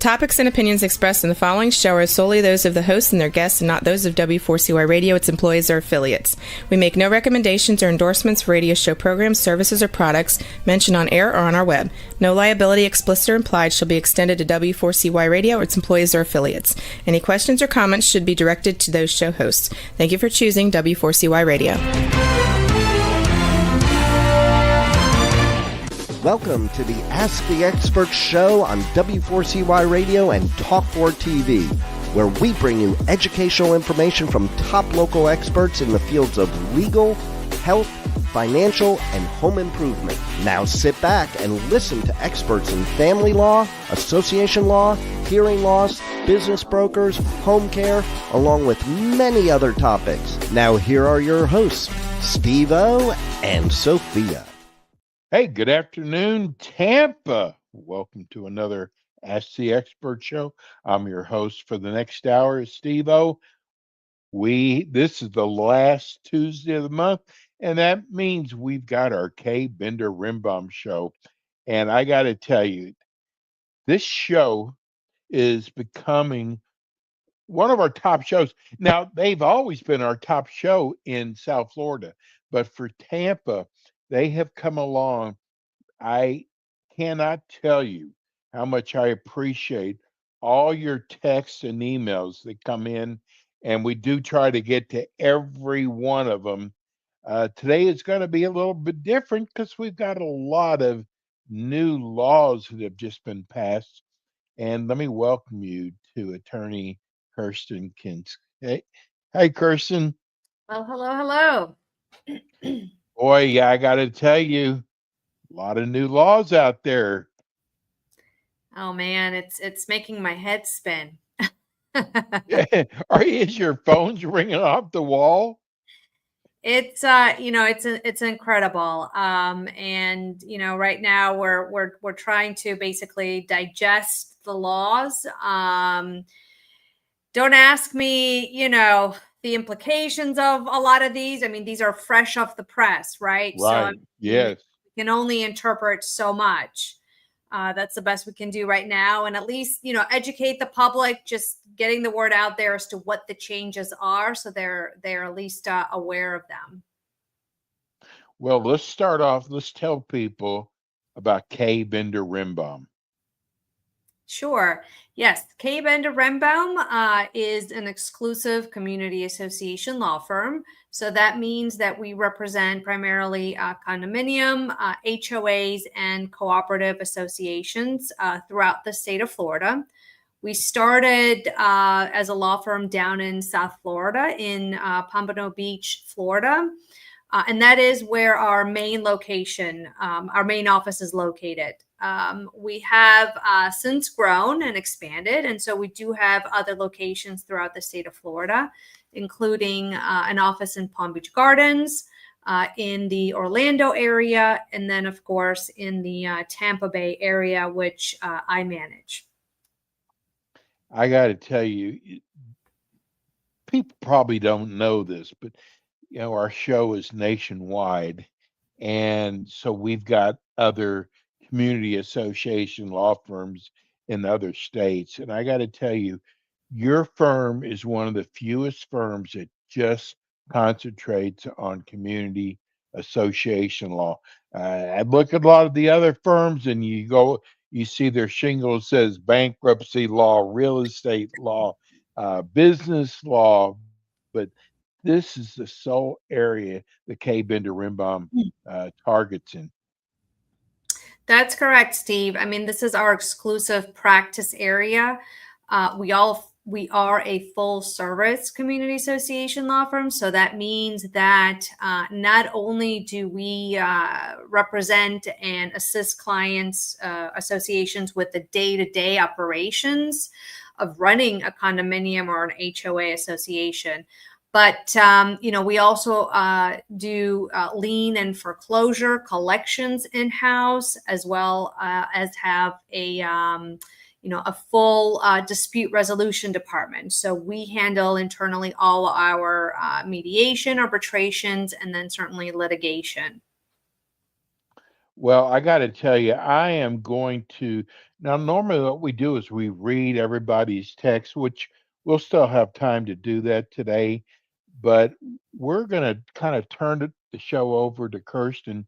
topics and opinions expressed in the following show are solely those of the hosts and their guests and not those of W4CY Radio, its employees, or affiliates. We make no recommendations or endorsements for radio show programs, services, or products mentioned on air or on our web. No liability, explicit or implied, shall be extended to W4CY Radio or its employees or affiliates. Any questions or comments should be directed to those show hosts. Thank you for choosing W4CY Radio. Welcome to the Ask the Expert show on W4CY Radio and Talk4 TV, where we bring you educational information from top local experts in the fields of legal, health, financial, and home improvement. Now sit back and listen to experts in family law, association law, hearing loss, business brokers, home care, along with many other topics. Now here are your hosts, Steve-O and Sophia. Hey, good afternoon, Tampa. Welcome to another Ask the Expert show. I'm your host for the next hour, Steve-O. This is the last Tuesday of the month, and that means we've got our Kay Bender Rimbaum show. And I got to tell you, this show is becoming one of our top shows. Now, they've always been our top show in South Florida, but for Tampa, they have come along. I cannot tell you how much I appreciate all your texts and emails that come in, and we do try to get to every one of them. Today is going to be a little bit different because we've got a lot of new laws that have just been passed. And let me welcome you to Attorney Kirsten Kinsk. Hey, Kirsten. Well, hello. Boy, yeah, I got to tell you, a lot of new laws out there. Oh man, it's making my head spin. Is your phone's ringing off the wall? It's it's incredible. And right now we're trying to basically digest the laws. Don't ask me, the implications of a lot of these. I mean, these are fresh off the press, right? Right. Yes. We can only interpret so much. That's the best we can do right now. And at least, educate the public, just getting the word out there as to what the changes are. So they're at least aware of them. Well, let's start off. Let's tell people about Kay Bender Rimbaum. Sure. Yes. Kay Bender Rimbaum is an exclusive community association law firm. So that means that we represent primarily condominium, HOAs, and cooperative associations throughout the state of Florida. We started as a law firm down in South Florida in Pompano Beach, Florida. And that is where our main location, our main office is located. We have since grown and expanded. And so we do have other locations throughout the state of Florida, including an office in Palm Beach Gardens, in the Orlando area, and then, of course, in the Tampa Bay area, which I manage. I got to tell you, people probably don't know this, but, our show is nationwide. And so we've got other community association law firms in other states. And I got to tell you, your firm is one of the fewest firms that just concentrates on community association law. I look at a lot of the other firms and you see their shingle says bankruptcy law, real estate law, business law, but this is the sole area that Kay Bender Rimbaum targets in. That's correct, Steve. I mean, this is our exclusive practice area. We are a full service community association law firm. So that means that not only do we represent and assist clients, associations with the day-to-day operations of running a condominium or an HOA association, but, we also do lien and foreclosure collections in-house, as well as have a full dispute resolution department. So we handle internally all our mediation, arbitrations, and then certainly litigation. Well, I got to tell you, I am going to Now, normally what we do is we read everybody's text, which we'll still have time to do that today, but we're going to kind of turn the show over to Kirsten,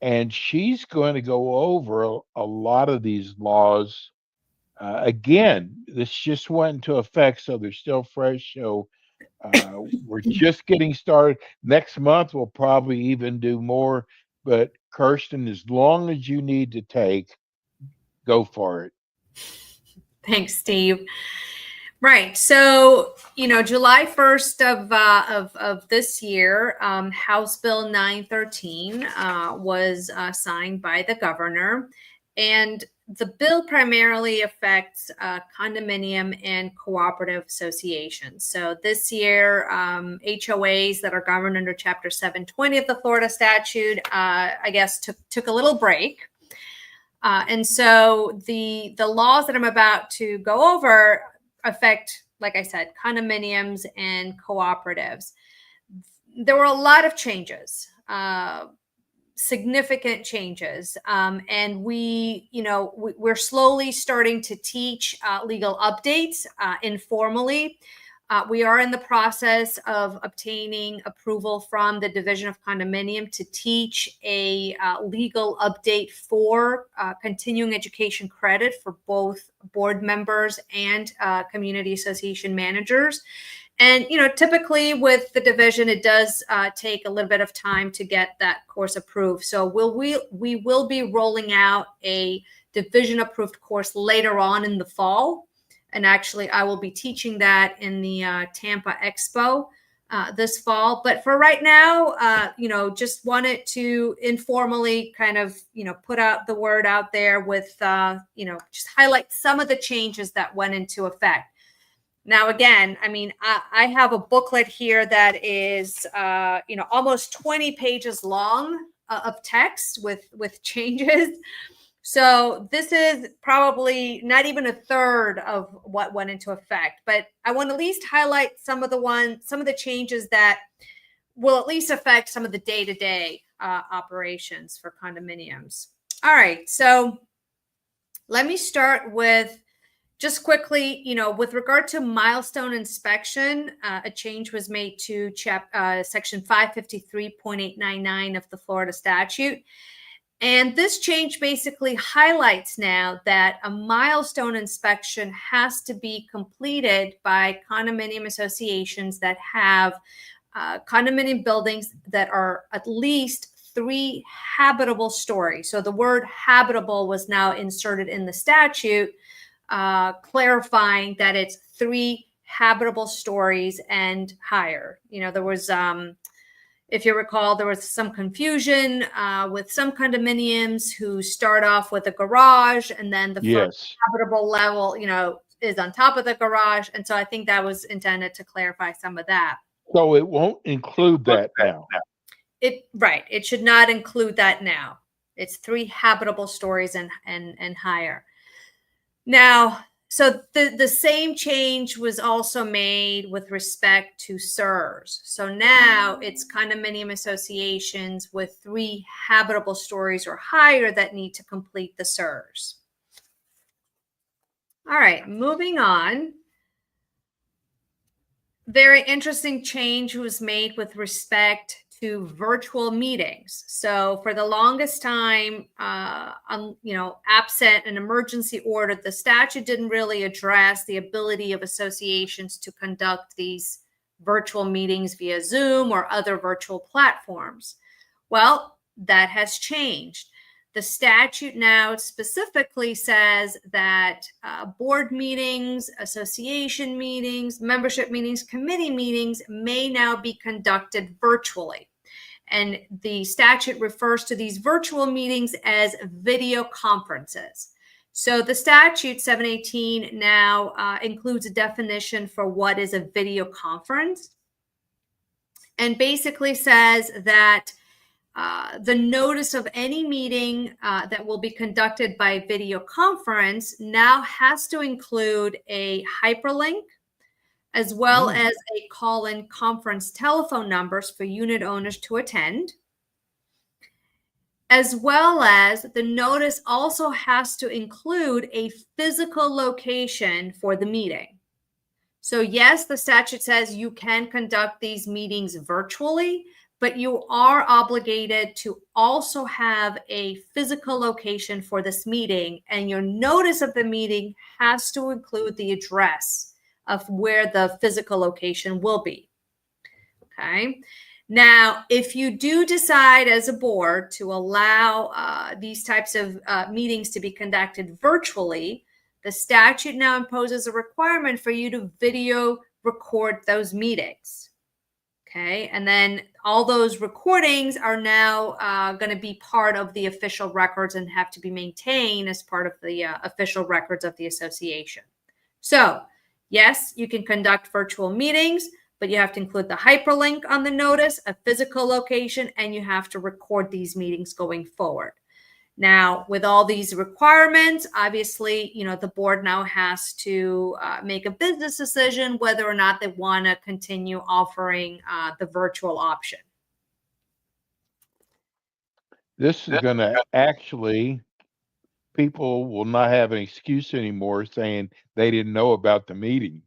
and she's going to go over a lot of these laws. Again, this just went into effect, so they're still fresh. So we're just getting started. Next month, we'll probably even do more. But Kirsten, as long as you need to take, go for it. Thanks, Steve. Right. So, July 1st of this year, House Bill 913 was signed by the governor. And the bill primarily affects condominium and cooperative associations. So this year, HOAs that are governed under Chapter 720 of the Florida statute, I guess, took a little break. And so the laws that I'm about to go over affect, like I said, condominiums and cooperatives. There were a lot of changes, significant changes. And we're slowly starting to teach legal updates informally. We are in the process of obtaining approval from the Division of Condominium to teach a legal update for continuing education credit for both board members and community association managers. And, typically with the division, it does take a little bit of time to get that course approved. So we will be rolling out a division approved course later on in the fall. And actually, I will be teaching that in the Tampa Expo this fall. But for right now, just wanted to informally kind of, put out the word out there with, just highlight some of the changes that went into effect. Now, again, I have a booklet here that is, almost 20 pages long of text with changes. So this is probably not even a third of what went into effect, but I want to at least highlight some of the changes that will at least affect some of the day-to-day operations for condominiums. All right, so let me start with just quickly, with regard to milestone inspection, a change was made to section 553.899 of the Florida statute. And this change basically highlights now that a milestone inspection has to be completed by condominium associations that have condominium buildings that are at least 3 habitable stories. So the word habitable was now inserted in the statute, clarifying that it's 3 habitable stories and higher. There was if you recall, there was some confusion with some condominiums who start off with a garage and then the first habitable level, is on top of the garage. And so I think that was intended to clarify some of that. So it won't include that now. It should not include that now. It's 3 habitable stories and higher. Now, so the same change was also made with respect to CERS. So now it's condominium associations with 3 habitable stories or higher that need to complete the CERS. All right, moving on. Very interesting change was made with respect to virtual meetings. So for the longest time, absent an emergency order, the statute didn't really address the ability of associations to conduct these virtual meetings via Zoom or other virtual platforms. Well, that has changed. The statute now specifically says that board meetings, association meetings, membership meetings, committee meetings may now be conducted virtually. And the statute refers to these virtual meetings as video conferences. So the statute 718 now includes a definition for what is a video conference, and basically says that the notice of any meeting that will be conducted by video conference now has to include a hyperlink, as well as a call-in conference telephone numbers for unit owners to attend. as well as the notice also has to include a physical location for the meeting. So yes, the statute says you can conduct these meetings virtually, but you are obligated to also have a physical location for this meeting, and your notice of the meeting has to include the address of where the physical location will be. Okay. Now, if you do decide as a board to allow these types of meetings to be conducted virtually, the statute now imposes a requirement for you to video record those meetings. Okay. And then all those recordings are now going to be part of the official records and have to be maintained as part of the official records of the association. So, yes, you can conduct virtual meetings, but you have to include the hyperlink on the notice, a physical location, and you have to record these meetings going forward. Now, with all these requirements, obviously, the board now has to make a business decision whether or not they want to continue offering the virtual option. This is going to actually, people will not have an excuse anymore saying they didn't know about the meeting.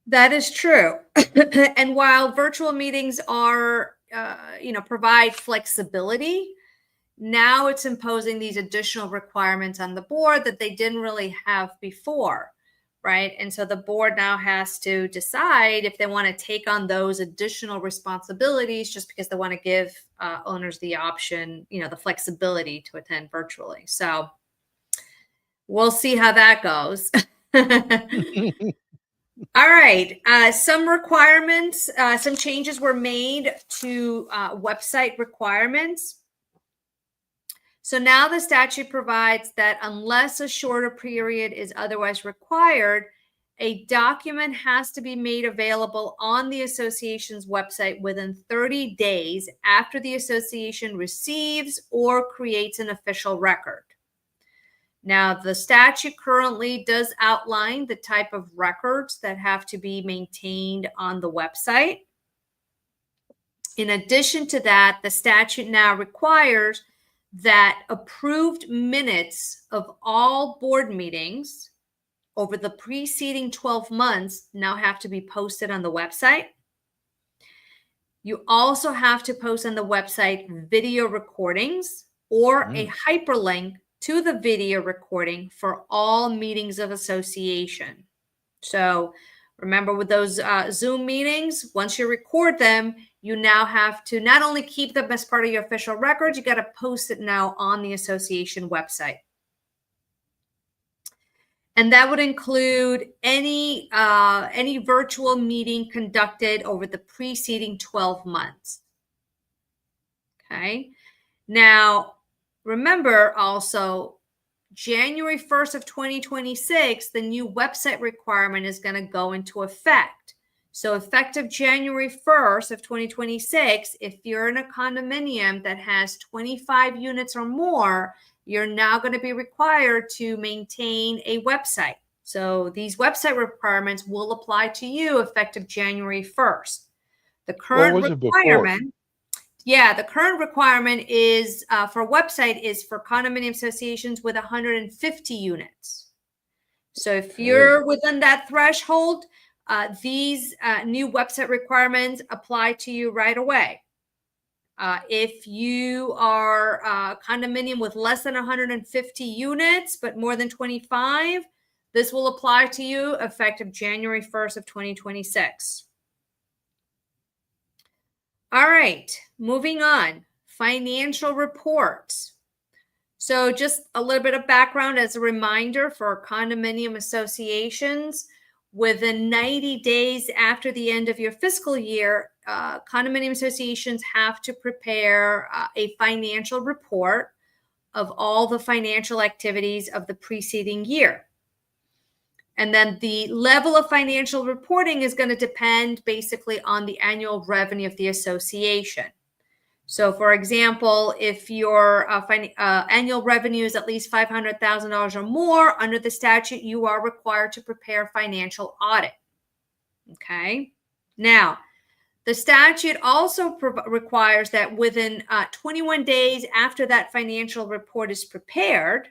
That is true. And while virtual meetings are, provide flexibility, now it's imposing these additional requirements on the board that they didn't really have before, right? And so the board now has to decide if they want to take on those additional responsibilities just because they want to give owners the option, the flexibility to attend virtually. So we'll see how that goes. All right. Some requirements, some changes were made to website requirements. So now the statute provides that unless a shorter period is otherwise required, a document has to be made available on the association's website within 30 days after the association receives or creates an official record. Now, the statute currently does outline the type of records that have to be maintained on the website. In addition to that, the statute now requires that approved minutes of all board meetings over the preceding 12 months now have to be posted on the website. You also have to post on the website video recordings or a hyperlink to the video recording for all meetings of association. So remember, with those Zoom meetings, once you record them, you now have to not only keep them as part of your official records, you got to post it now on the association website. And that would include any virtual meeting conducted over the preceding 12 months. Okay. Now, remember also, January 1st of 2026, the new website requirement is going to go into effect. So effective January 1st of 2026, if you're in a condominium that has 25 units or more, you're now going to be required to maintain a website. So these website requirements will apply to you effective January 1st. The current requirement, the current requirement is for website is for condominium associations with 150 units. So if you're within that threshold, these new website requirements apply to you right away. If you are a condominium with less than 150 units, but more than 25, this will apply to you effective January 1st of 2026. All right, moving on. Financial reports. So just a little bit of background as a reminder for condominium associations. Within 90 days after the end of your fiscal year, condominium associations have to prepare a financial report of all the financial activities of the preceding year. And then the level of financial reporting is going to depend basically on the annual revenue of the association. So, for example, if your annual revenue is at least $500,000 or more, under the statute, you are required to prepare financial audit. Okay. Now, The statute also requires that within 21 days after that financial report is prepared,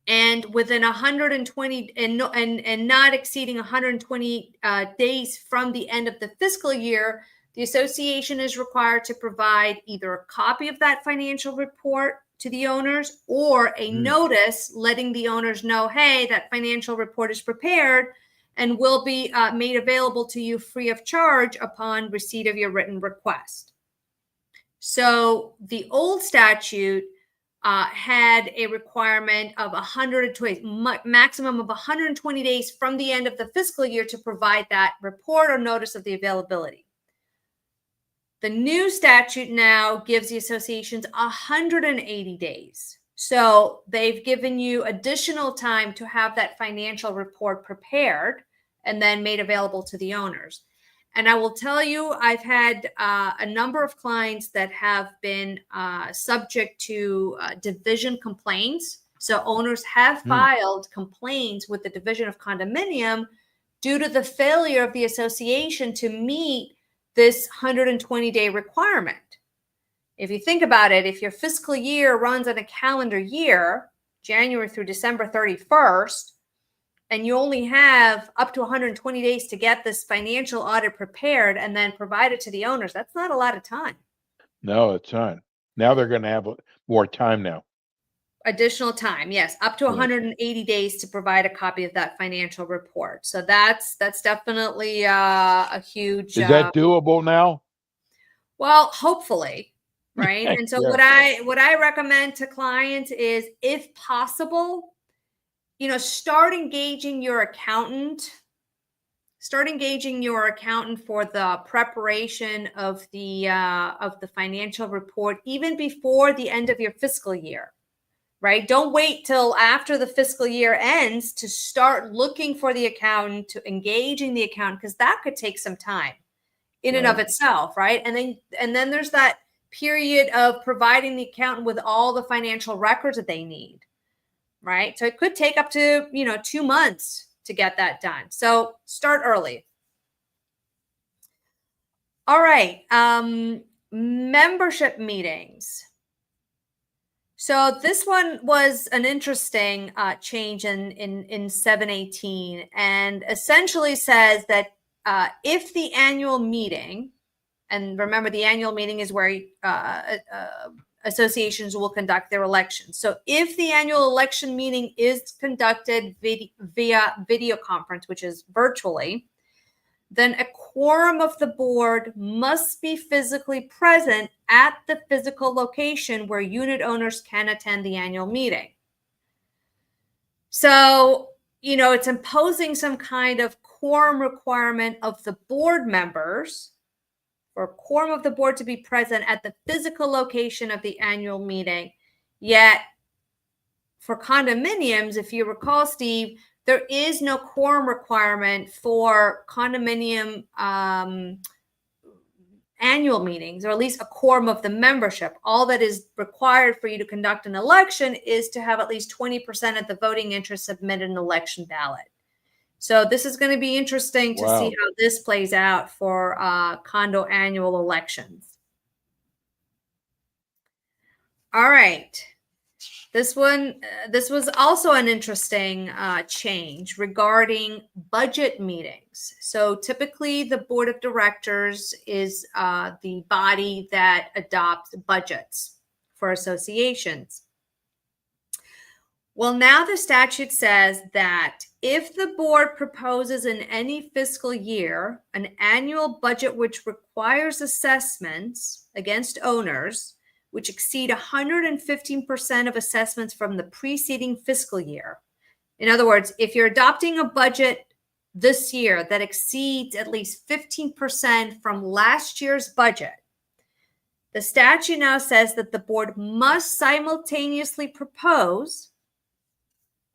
and within 120 and not exceeding 120 days from the end of the fiscal year, the association is required to provide either a copy of that financial report to the owners or a notice letting the owners know, hey, that financial report is prepared and will be made available to you free of charge upon receipt of your written request. So the old statute had a requirement of 120, maximum of 120 days from the end of the fiscal year to provide that report or notice of the availability. The new statute now gives the associations 180 days. So they've given you additional time to have that financial report prepared and then made available to the owners. And I will tell you, I've had a number of clients that have been subject to division complaints. So owners have filed complaints with the Division of Condominium due to the failure of the association to meet this 120-day requirement. If you think about it, if your fiscal year runs on a calendar year, January through December 31st, and you only have up to 120 days to get this financial audit prepared and then provide it to the owners, that's not a lot of time. No, it's not. Now they're going to have more time now. Additional time, yes, up to 180 days to provide a copy of that financial report. So that's definitely a huge. Is that doable now? Well, hopefully, right? And so what I recommend to clients is, if possible, start engaging your accountant. Start engaging your accountant for the preparation of the financial report, even before the end of your fiscal year, right? Don't wait till after the fiscal year ends to start looking for the accountant, to engaging the accountant, because that could take some time in and of itself, right? And then there's that period of providing the accountant with all the financial records that they need. Right. So it could take up to, 2 months to get that done. So start early. All right. Membership meetings. So this one was an interesting change in 718, and essentially says that if the annual meeting, and remember the annual meeting is where associations will conduct their elections. So if the annual election meeting is conducted via video conference, which is virtually, then a quorum of the board must be physically present at the physical location where unit owners can attend the annual meeting. So, it's imposing some kind of quorum requirement of the board members, for a quorum of the board to be present at the physical location of the annual meeting. Yet for condominiums, if you recall, Steve, there is no quorum requirement for condominium annual meetings, or at least a quorum of the membership. All that is required for you to conduct an election is to have at least 20% of the voting interest submitted an election ballot. So this is going to be interesting to see how this plays out for condo annual elections. All right. This was also an interesting change regarding budget meetings. So typically the board of directors is the body that adopts budgets for associations. Well, now the statute says that if the board proposes in any fiscal year an annual budget which requires assessments against owners which exceed 115% of assessments from the preceding fiscal year. In other words, if you're adopting a budget this year that exceeds at least 15% from last year's budget, the statute now says that the board must simultaneously propose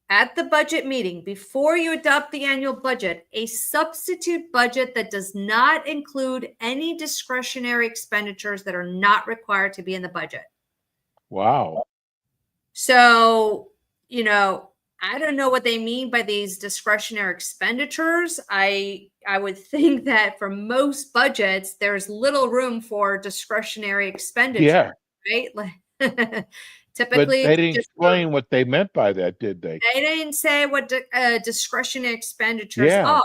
at the budget meeting, before you adopt the annual budget, a substitute budget that does not include any discretionary expenditures that are not required to be in the budget. Wow. So, I don't know what they mean by these discretionary expenditures. I I would think that for most budgets, there's little room for discretionary expenditure, right? Like, But typically, they it's didn't just explain what they meant by that, did they? they didn't say what discretionary expenditures Yeah. are.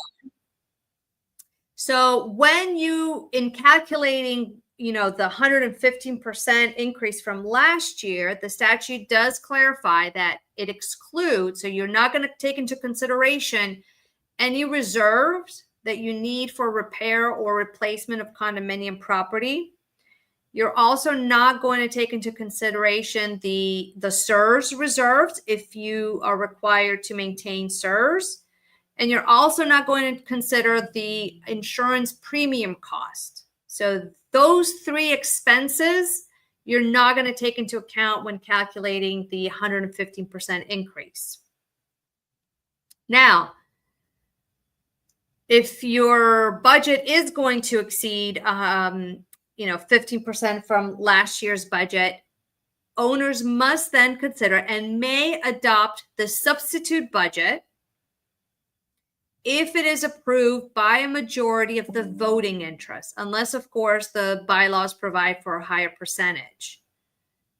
So when you, in calculating, the 115% increase from last year, the statute does clarify that it excludes, so you're not going to take into consideration any reserves that you need for repair or replacement of condominium property. You're also not going to take into consideration the SERS reserves if you are required to maintain SERS. And you're also not going to consider the insurance premium cost. So those three expenses, you're not going to take into account when calculating the 115% increase. Now, if your budget is going to exceed 15% from last year's budget, owners must then consider and may adopt the substitute budget if it is approved by a majority of the voting interest, unless, of course, the bylaws provide for a higher percentage.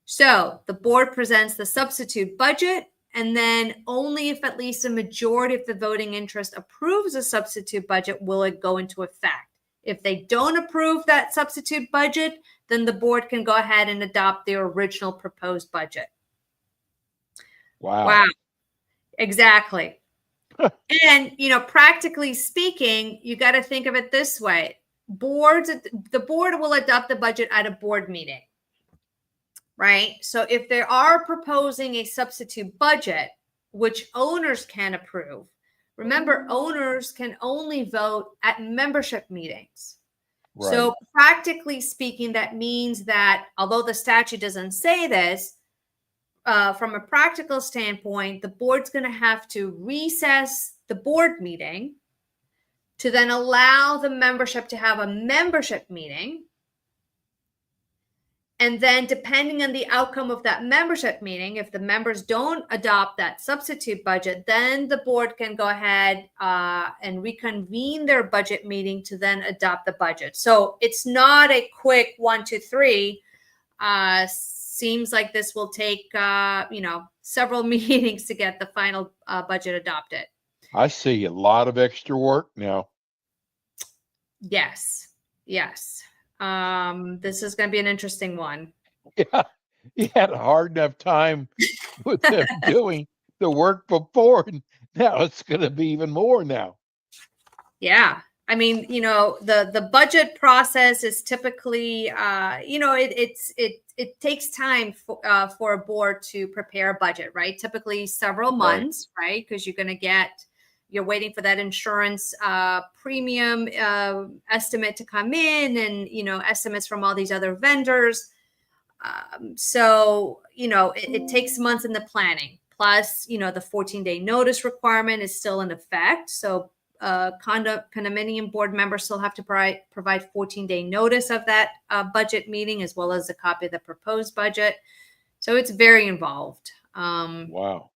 So the board presents the substitute budget, and then only if at least a majority of the voting interest approves a substitute budget will it go into effect. If they don't approve that substitute budget, then the board can go ahead and adopt the original proposed budget. Wow. Exactly. And, practically speaking, you got to think of it this way. The board will adopt the budget at a board meeting, right? So if they are proposing a substitute budget, which owners can approve, remember, owners can only vote at membership meetings. Right. So practically speaking, that means that although the statute doesn't say this, from a practical standpoint, the board's going to have to recess the board meeting to then allow the membership to have a membership meeting. And then depending on the outcome of that membership meeting, if the members don't adopt that substitute budget, then the board can go ahead and reconvene their budget meeting to then adopt the budget. So it's not a quick 1, 2, 3. Seems like this will take, several meetings to get the final budget adopted. I see a lot of extra work now. Yes. This is going to be an interesting one. Yeah, you had a hard enough time with them doing the work before, and now it's going to be even more now. Yeah. I mean, the budget process is typically, it takes time for a board to prepare a budget, right? Typically several months, right? Because you're waiting for that insurance premium estimate to come in, and estimates from all these other vendors. So it takes months in the planning. Plus, the 14-day notice requirement is still in effect. So condominium board members still have to provide 14-day notice of that budget meeting, as well as a copy of the proposed budget. So it's very involved. Wow.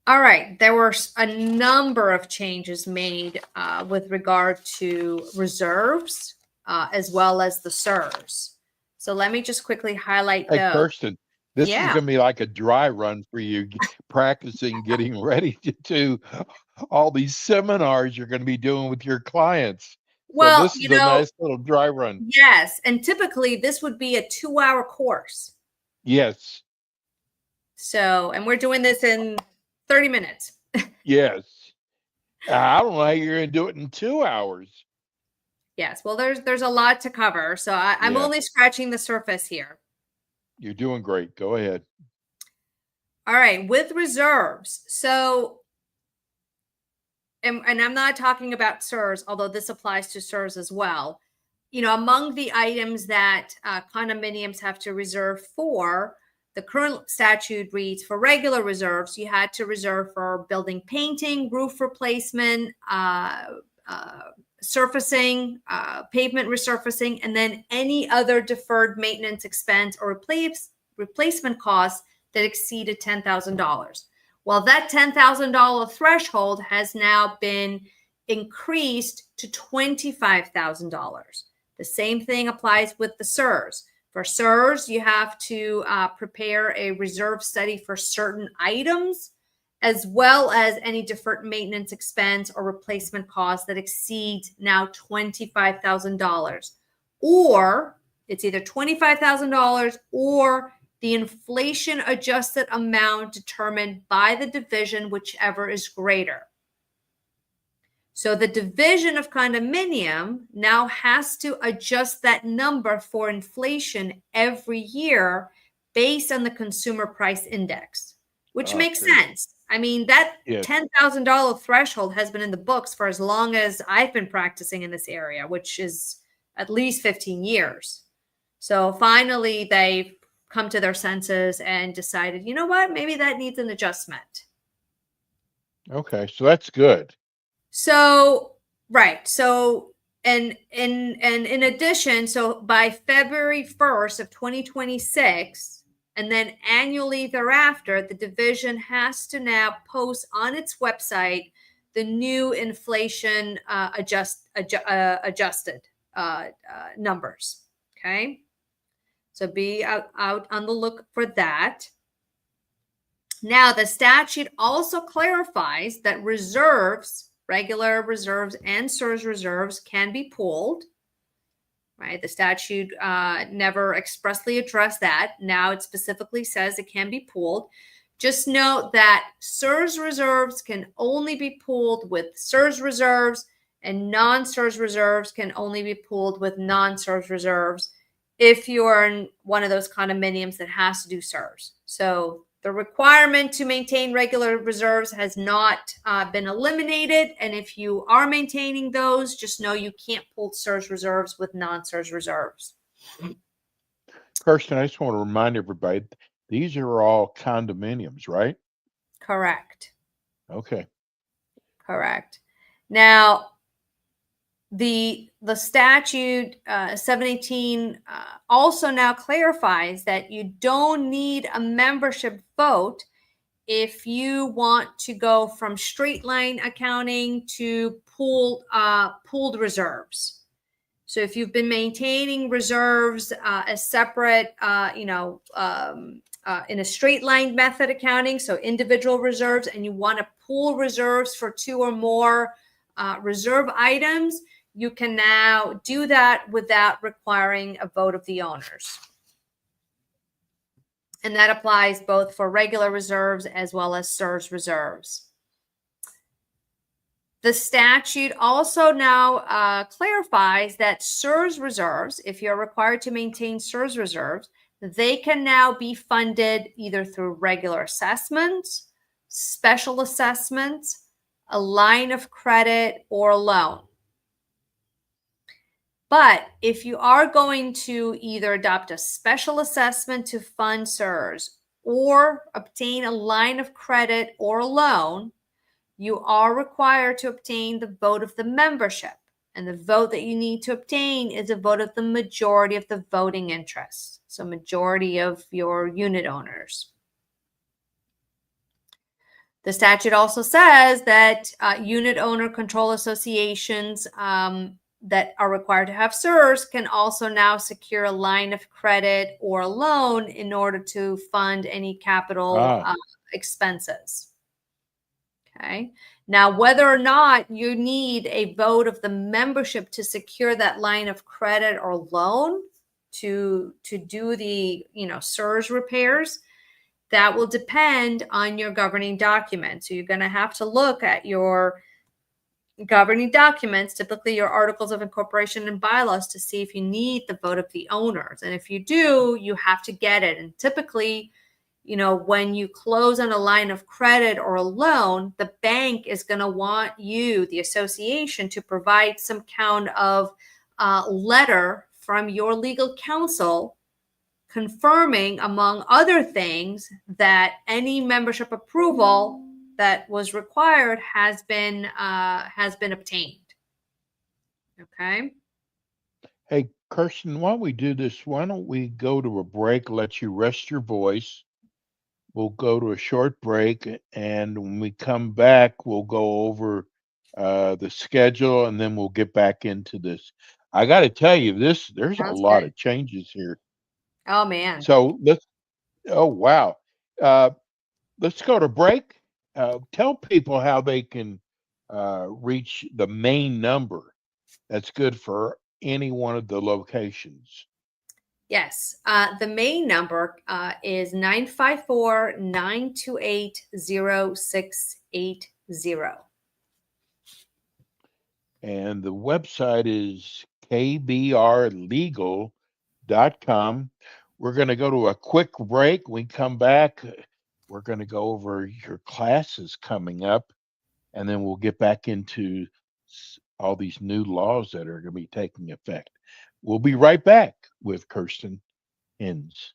All right. There were a number of changes made with regard to reserves, as well as the SERS. So let me just quickly highlight those. Hey, Kirsten, this is going to be like a dry run for you, practicing, getting ready to do all these seminars you're going to be doing with your clients. Well, so this is a nice little dry run. Yes. And typically this would be a 2-hour course. Yes. So, and we're doing this in 30 minutes. Yes. I don't know how you're going to do it in 2 hours. Yes. Well, there's a lot to cover. So I'm only scratching the surface here. You're doing great. Go ahead. All right. With reserves. So, and I'm not talking about SERS, although this applies to SERS as well. Among the items that condominiums have to reserve for, the current statute reads, for regular reserves, you had to reserve for building painting, roof replacement, surfacing, pavement resurfacing, and then any other deferred maintenance expense or replacement costs that exceeded $10,000. Well, that $10,000 threshold has now been increased to $25,000. The same thing applies with the SERS. For SERS, you have to prepare a reserve study for certain items, as well as any deferred maintenance expense or replacement cost that exceeds now $25,000. Or it's either $25,000 or the inflation adjusted amount determined by the division, whichever is greater. So the division of condominium now has to adjust that number for inflation every year based on the consumer price index, which makes sense. I mean, that $10,000 threshold has been in the books for as long as I've been practicing in this area, which is at least 15 years. So finally, they've come to their senses and decided, you know what, maybe that needs an adjustment. Okay, so that's good. So, right. So, and in addition, so by February 1st of 2026, and then annually thereafter, the division has to now post on its website the new inflation adjusted numbers. Okay. So be out on the look for that. Now, the statute also clarifies that reserves, regular reserves and SERS reserves, can be pooled. Right? The statute never expressly addressed that. Now it specifically says it can be pooled. Just note that SERS reserves can only be pooled with SERS reserves, and non-SERS reserves can only be pooled with non-SERS reserves if you are in one of those condominiums that has to do SERS. So the requirement to maintain regular reserves has not been eliminated. And if you are maintaining those, just know you can't pool SERS reserves with non-SERS reserves. Kirsten, I just want to remind everybody, these are all condominiums, right? Correct. Okay. Correct. Now, the statute 718 also now clarifies that you don't need a membership vote if you want to go from straight line accounting to pooled reserves. So if you've been maintaining reserves as separate, in a straight line method accounting, so individual reserves, and you want to pool reserves for two or more reserve items, you can now do that without requiring a vote of the owners. And that applies both for regular reserves as well as SERS reserves. The statute also now clarifies that SERS reserves, if you're required to maintain SERS reserves, they can now be funded either through regular assessments, special assessments, a line of credit, or a loan. But if you are going to either adopt a special assessment to fund SERS or obtain a line of credit or a loan, you are required to obtain the vote of the membership. And the vote that you need to obtain is a vote of the majority of the voting interest. So majority of your unit owners. The statute also says that unit owner control associations that are required to have SERS can also now secure a line of credit or a loan in order to fund any capital expenses. Okay. Now, whether or not you need a vote of the membership to secure that line of credit or loan to do the SERS repairs, that will depend on your governing document. So you're going to have to look at your governing documents, typically your articles of incorporation and bylaws, to see if you need the vote of the owners. And if you do, you have to get it. And typically, when you close on a line of credit or a loan, the bank is going to want you, the association, to provide some kind of letter from your legal counsel confirming, among other things, that any membership approval that was required has been obtained. Okay. Hey, Kirsten, why don't we do this? Why don't we go to a break, let you rest your voice. We'll go to a short break, and when we come back, we'll go over the schedule, and then we'll get back into this. I got to tell you, there's a Sounds lot good. of changes here. Oh man. So let's. Oh wow. Uh, let's go to break. Tell people how they can reach the main number. That's good for any one of the locations. Yes. The main number is 954-928-0680. And the website is kbrlegal.com. We're going to go to a quick break. When we come back, we're going to go over your classes coming up, and then we'll get back into all these new laws that are going to be taking effect. We'll be right back with Kirsten Hens.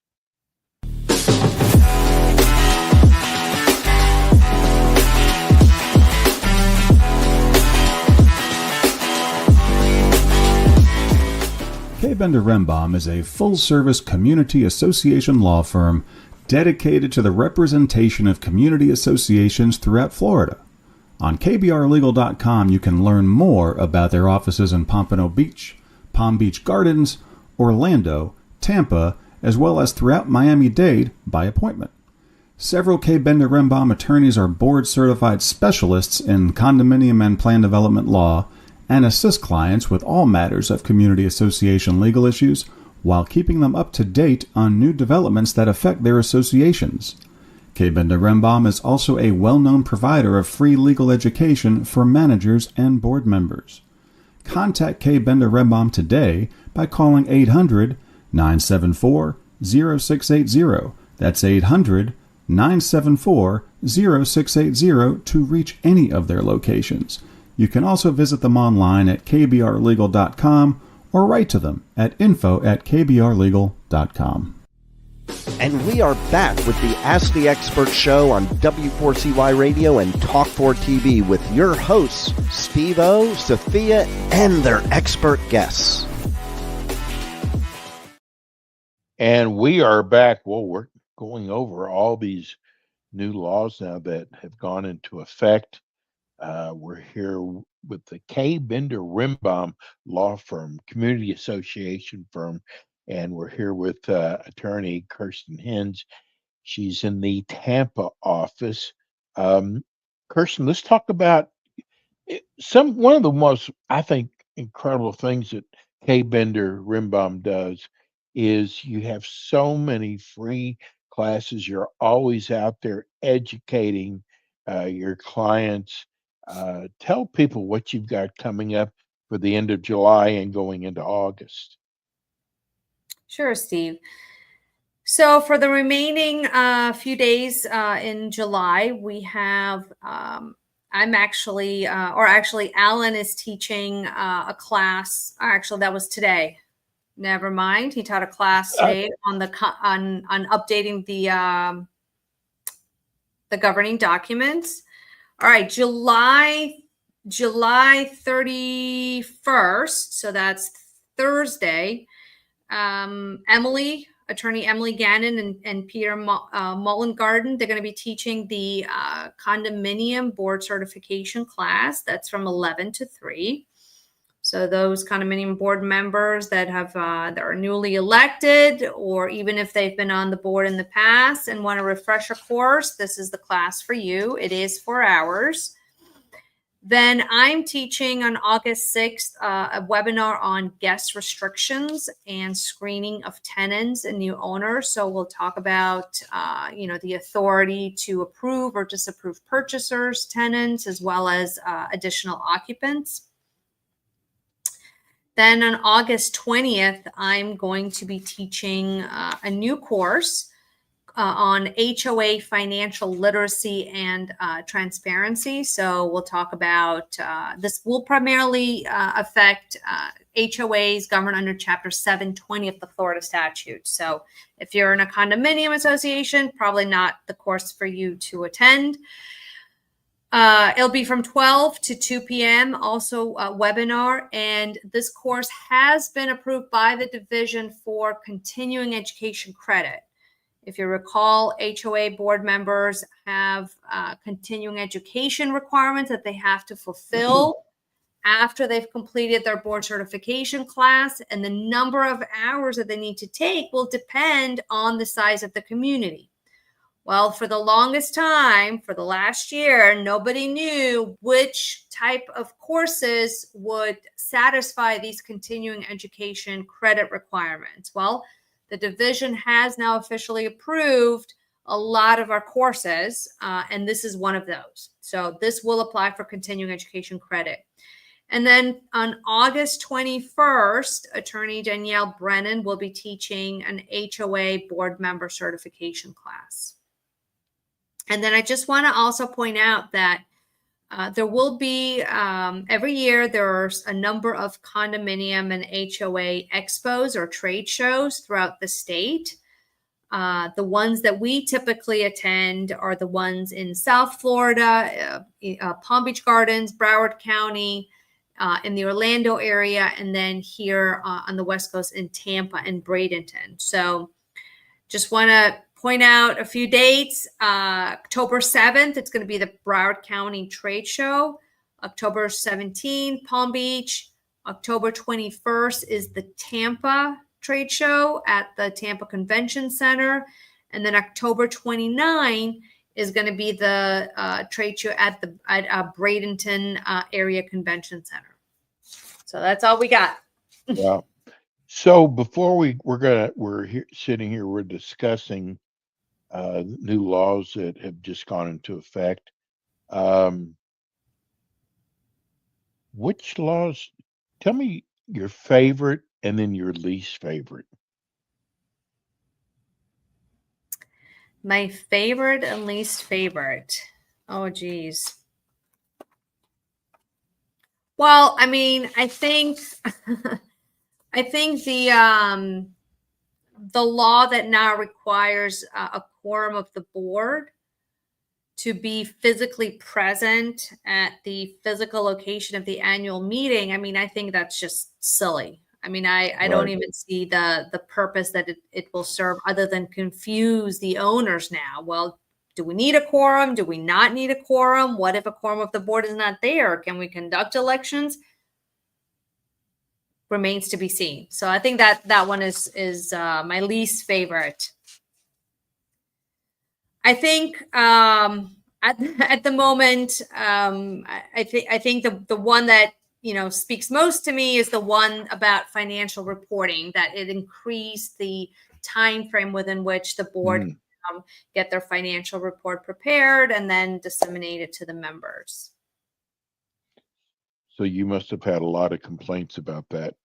K. Bender Rembaum is a full-service community association law firm dedicated to the representation of community associations throughout Florida. On kbrlegal.com, you can learn more about their offices in Pompano Beach, Palm Beach Gardens, Orlando, Tampa, as well as throughout Miami-Dade by appointment. Several K. Bender Rembaum attorneys are board-certified specialists in condominium and plan development law and assist clients with all matters of community association legal issues while keeping them up to date on new developments that affect their associations. K. Bender Rembaum is also a well-known provider of free legal education for managers and board members. Contact K. Bender Rembaum today by calling 800-974-0680. That's 800-974-0680 to reach any of their locations. You can also visit them online at kbrlegal.com or write to them at info@kbrlegal.com. And we are back with the Ask the Expert show on W4CY Radio and Talk4 TV with your hosts, Steve-O, Sophia, and their expert guests. And we are back. Well, we're going over all these new laws now that have gone into effect. We're here with the K. Bender Rembaum law firm, community association firm, and we're here with attorney Kirsten Hens. She's in the Tampa office. Kirsten, let's talk about one of the most, I think, incredible things that K. Bender Rembaum does is you have so many free classes. You're always out there educating your clients. Tell people what you've got coming up for the end of July and going into August. Sure, Steve. So for the remaining few days in July, we have, I'm actually, Alan is teaching a class. Actually, that was today. Never mind. He taught a class today on updating the governing documents. All right, July 31st. So that's Thursday. Attorney Emily Gannon and Peter Mullengarden, they're going to be teaching the condominium board certification class. That's from 11 to 3. So those condominium board members that are newly elected, or even if they've been on the board in the past and want to refresh a course, this is the class for you. It is 4 hours. Then I'm teaching on August 6th a webinar on guest restrictions and screening of tenants and new owners. So we'll talk about, the authority to approve or disapprove purchasers, tenants, as well as additional occupants. Then on August 20th, I'm going to be teaching a new course on HOA financial literacy and transparency. So we'll talk about this will primarily affect HOAs governed under Chapter 720 of the Florida statute. So if you're in a condominium association, probably not the course for you to attend. It'll be from 12 to 2 p.m., also a webinar. And this course has been approved by the Division for Continuing Education Credit. If you recall, HOA board members have continuing education requirements that they have to fulfill after they've completed their board certification class, and the number of hours that they need to take will depend on the size of the community. Well, for the longest time, for the last year, nobody knew which type of courses would satisfy these continuing education credit requirements. Well, the division has now officially approved a lot of our courses, and this is one of those. So this will apply for continuing education credit. And then on August 21st, Attorney Danielle Brennan will be teaching an HOA board member certification class. And then I just want to also point out that there will be, every year, there's a number of condominium and HOA expos or trade shows throughout the state. The ones that we typically attend are the ones in South Florida, Palm Beach Gardens, Broward County, in the Orlando area, and then here on the West Coast in Tampa and Bradenton. So just want to point out a few dates. October 7th, it's going to be the Broward County Trade Show. October 17th, Palm Beach. October 21st is the Tampa Trade Show at the Tampa Convention Center. And then October 29th is going to be the trade show at Bradenton Area Convention Center. So that's all we got. Yeah. So before we're here, sitting here, we're discussing new laws that have just gone into effect. Which laws? Tell me your favorite and then your least favorite. My favorite and least favorite. Oh, geez. Well, I mean, I think I think the law that now requires a quorum of the board to be physically present at the physical location of the annual meeting. I mean, I think that's just silly. I mean, I don't even see the purpose that it will serve other than confuse the owners now. Well, do we need a quorum? Do we not need a quorum? What if a quorum of the board is not there? Can we conduct elections? Remains to be seen. So I think that one is my least favorite. I think at the moment, I think the one that speaks most to me is the one about financial reporting, that it increased the time frame within which the board get their financial report prepared and then disseminate it to the members. So you must have had a lot of complaints about that.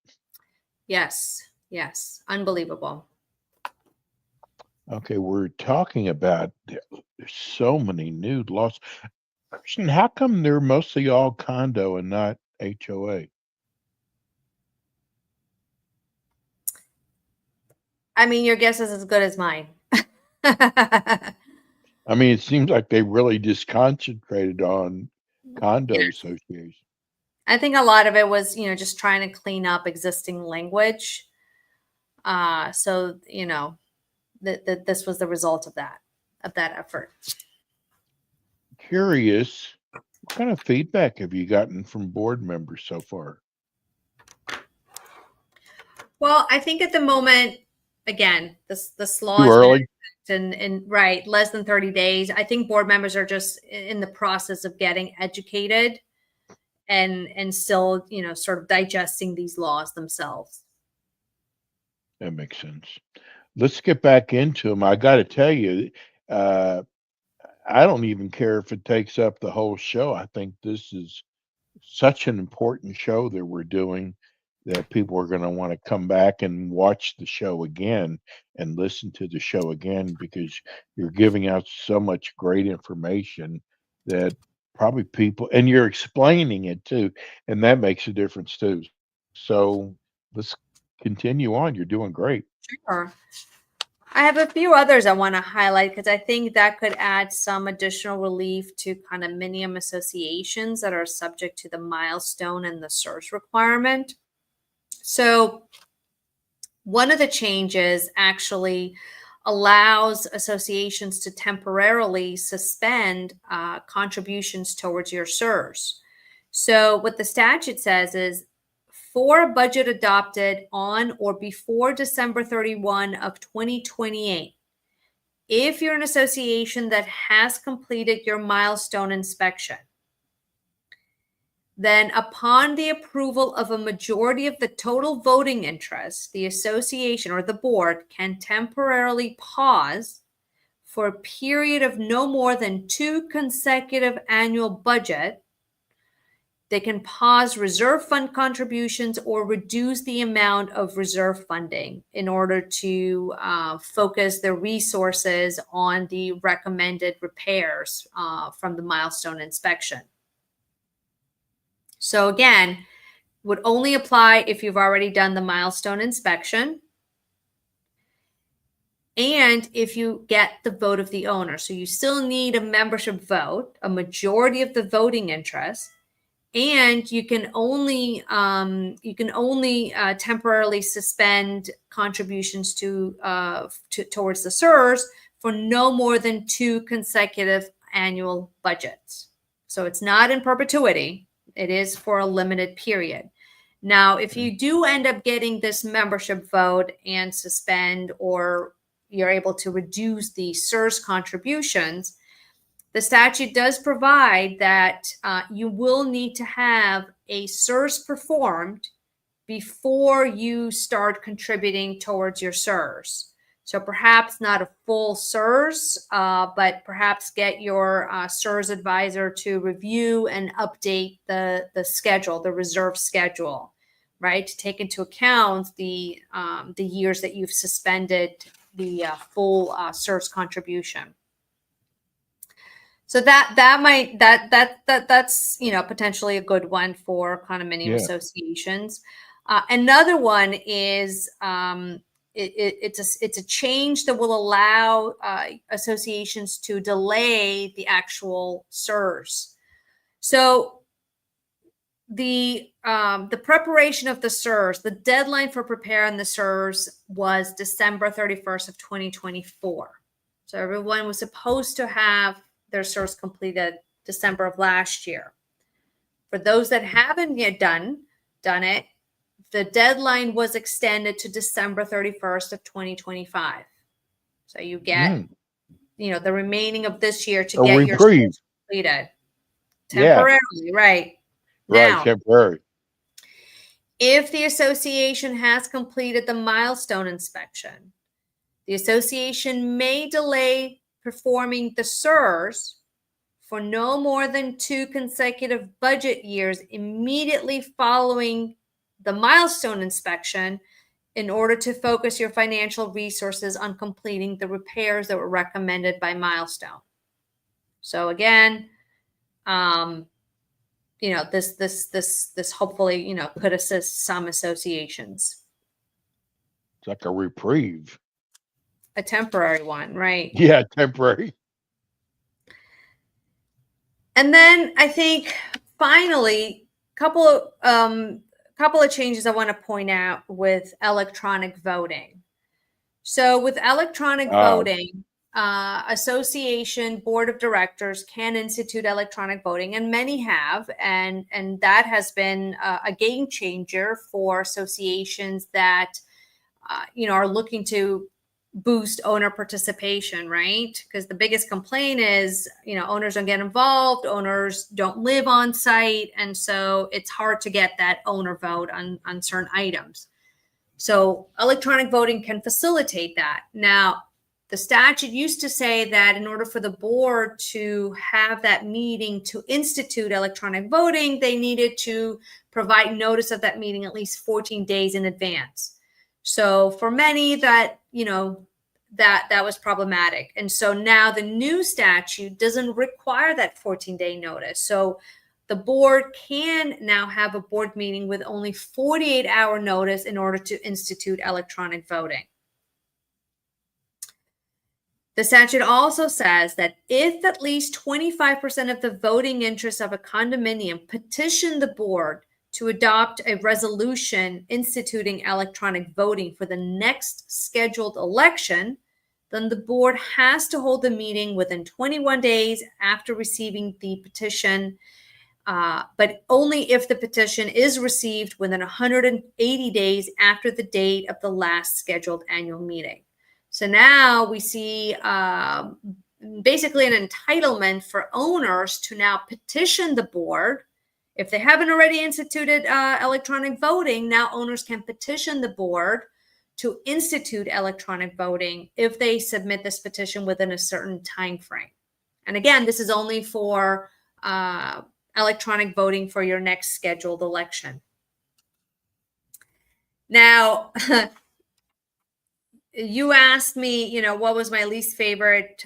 Yes. Unbelievable. Okay, we're talking about there's so many new laws. Kirsten, how come they're mostly all condo and not HOA? I mean, your guess is as good as mine. I mean, it seems like they really just concentrated on condo associations. I think a lot of it was, just trying to clean up existing language. So, this was the result of that effort. Curious, what kind of feedback have you gotten from board members so far? Well, I think at the moment, again, this law Too early. And right, less than 30 days. I think board members are just in the process of getting educated and still, sort of digesting these laws themselves. That makes sense. Let's get back into them. I got to tell you, I don't even care if it takes up the whole show. I think this is such an important show that we're doing that people are going to want to come back and watch the show again and listen to the show again, because you're giving out so much great information that probably people, and you're explaining it too, and that makes a difference too. So let's continue on. You're doing great. Sure. I have a few others I want to highlight because I think that could add some additional relief to condominium associations that are subject to the milestone and the search requirement. So one of the changes actually allows associations to temporarily suspend contributions towards your SERS. So what the statute says is, for a budget adopted on or before December 31 of 2028, if you're an association that has completed your milestone inspection, then upon the approval of a majority of the total voting interest, the association or the board can temporarily pause for a period of no more than 2 consecutive annual budget. They can pause reserve fund contributions or reduce the amount of reserve funding in order to focus their resources on the recommended repairs from the milestone inspection. So again, would only apply if you've already done the milestone inspection and if you get the vote of the owner. So you still need a membership vote, a majority of the voting interest, and you can only temporarily suspend contributions towards the SERS for no more than 2 consecutive annual budgets. So it's not in perpetuity. It is for a limited period. Now, if you do end up getting this membership vote and suspend, or you're able to reduce the SERS contributions, the statute does provide that you will need to have a SERS performed before you start contributing towards your SERS. So perhaps not a full SERS, but perhaps get your SERS advisor to review and update the schedule, the reserve schedule, right? To take into account the years that you've suspended the full SERS contribution. So that's potentially a good one for condominium associations. Another one is it's a change that will allow associations to delay the actual SERS. So the preparation of the SERS, the deadline for preparing the SERS was December 31st of 2024. So everyone was supposed to have their SERS completed December of last year. For those that haven't yet done it, the deadline was extended to December 31st of 2025. So you get, the remaining of this year to get your SERS completed. Temporarily, right. Now, temporary. If the association has completed the milestone inspection, the association may delay performing the SERS for no more than 2 consecutive budget years immediately following the milestone inspection in order to focus your financial resources on completing the repairs that were recommended by milestone. So again, this hopefully, could assist some associations. It's like a reprieve. A temporary one, right? Yeah, temporary. And then I think finally, couple of changes I want to point out with electronic voting. So with electronic voting, association board of directors can institute electronic voting, and many have, and that has been a game changer for associations that are looking to boost owner participation, right? Because the biggest complaint is, owners don't get involved, owners don't live on site, and so it's hard to get that owner vote on certain items. So electronic voting can facilitate that. Now, the statute used to say that in order for the board to have that meeting to institute electronic voting, they needed to provide notice of that meeting at least 14 days in advance. So for many that was problematic. And so now the new statute doesn't require that 14-day notice. So the board can now have a board meeting with only 48-hour notice in order to institute electronic voting. The statute also says that if at least 25% of the voting interest of a condominium petition the board to adopt a resolution instituting electronic voting for the next scheduled election, then the board has to hold the meeting within 21 days after receiving the petition, but only if the petition is received within 180 days after the date of the last scheduled annual meeting. So now we see basically an entitlement for owners to now petition the board. If they haven't already instituted electronic voting, now owners can petition the board to institute electronic voting if they submit this petition within a certain time frame. And again, this is only for electronic voting for your next scheduled election. Now, you asked me, what was my least favorite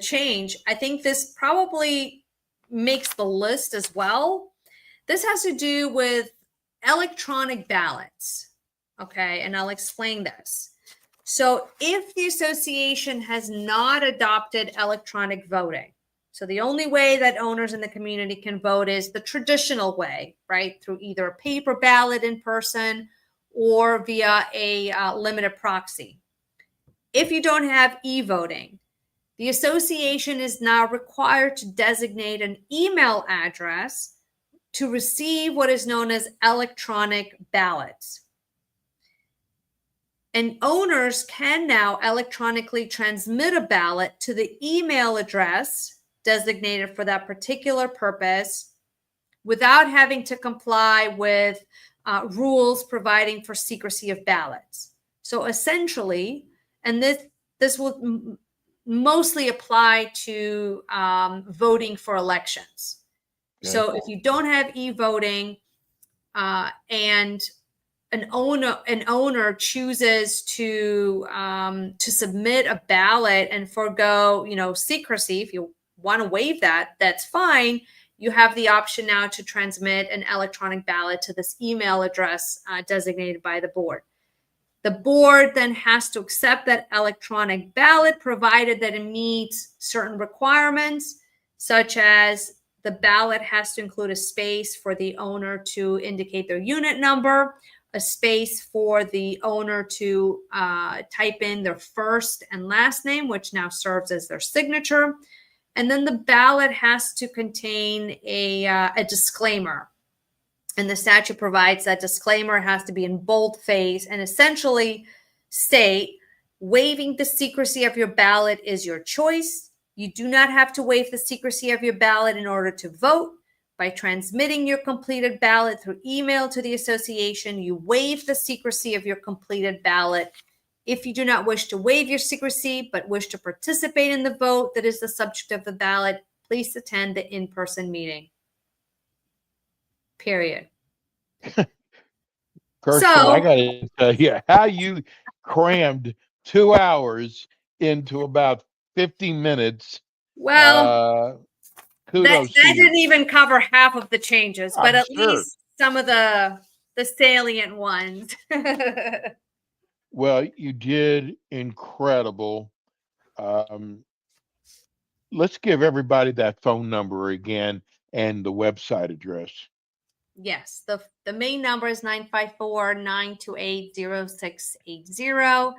change. I think this probably makes the list as well. This has to do with electronic ballots. Okay, and I'll explain this. So if the association has not adopted electronic voting, so the only way that owners in the community can vote is the traditional way, right? Through either a paper ballot in person or via a limited proxy. If you don't have e-voting, the association is now required to designate an email address to receive what is known as electronic ballots. And owners can now electronically transmit a ballot to the email address designated for that particular purpose without having to comply with rules providing for secrecy of ballots. So essentially, and this will mostly apply to voting for elections. Okay. So if you don't have e-voting and an owner chooses to submit a ballot and forego, secrecy, if you want to waive that, that's fine. You have the option now to transmit an electronic ballot to this email address designated by the board. The board then has to accept that electronic ballot, provided that it meets certain requirements, such as the ballot has to include a space for the owner to indicate their unit number, a space for the owner to type in their first and last name, which now serves as their signature. And then the ballot has to contain a disclaimer. And the statute provides that disclaimer has to be in boldface and essentially state, waiving the secrecy of your ballot is your choice. You do not have to waive the secrecy of your ballot in order to vote. By transmitting your completed ballot through email to the association, you waive the secrecy of your completed ballot. If you do not wish to waive your secrecy, but wish to participate in the vote that is the subject of the ballot, please attend the in-person meeting. Period. Kirsten, I got to tell you how you crammed 2 hours into about 50 minutes. Well, kudos that didn't even cover half of the changes, but at sure. least some of the salient ones. Well, you did incredible. Let's give everybody that phone number again and the website address. Yes, the main number is 954-928-0680.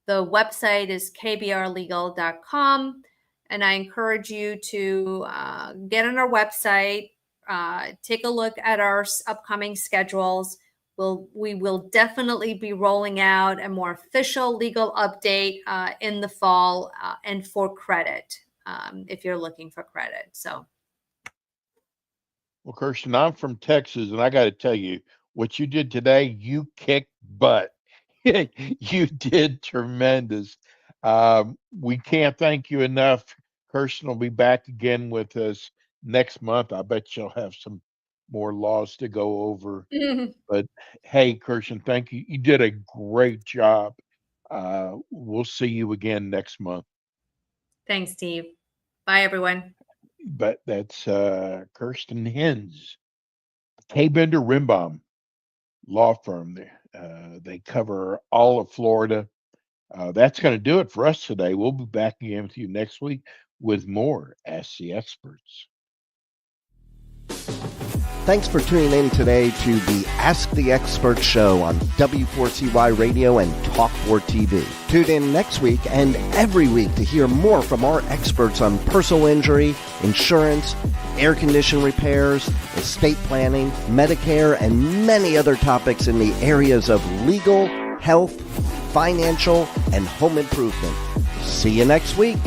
The website is kbrlegal.com. And I encourage you to get on our website, take a look at our upcoming schedules. We will definitely be rolling out a more official legal update in the fall and for credit, if you're looking for credit. So. Well, Kirsten, I'm from Texas, and I got to tell you, what you did today, you kicked butt. You did tremendous. We can't thank you enough. Kirsten will be back again with us next month. I bet she'll have some more laws to go over. But hey, Kirsten, thank you. You did a great job. We'll see you again next month. Thanks, Steve. Bye, everyone. But that's Kirsten Hens, K. Bender Rimbaum law firm there. They cover all of Florida. That's going to do it for us today. We'll be back again with you next week with more Ask the Experts. Thanks for tuning in today to the Ask the Expert show on W4CY Radio and Talk4 TV. Tune in next week and every week to hear more from our experts on personal injury, insurance, air condition repairs, estate planning, Medicare, and many other topics in the areas of legal, health, financial, and home improvement. See you next week.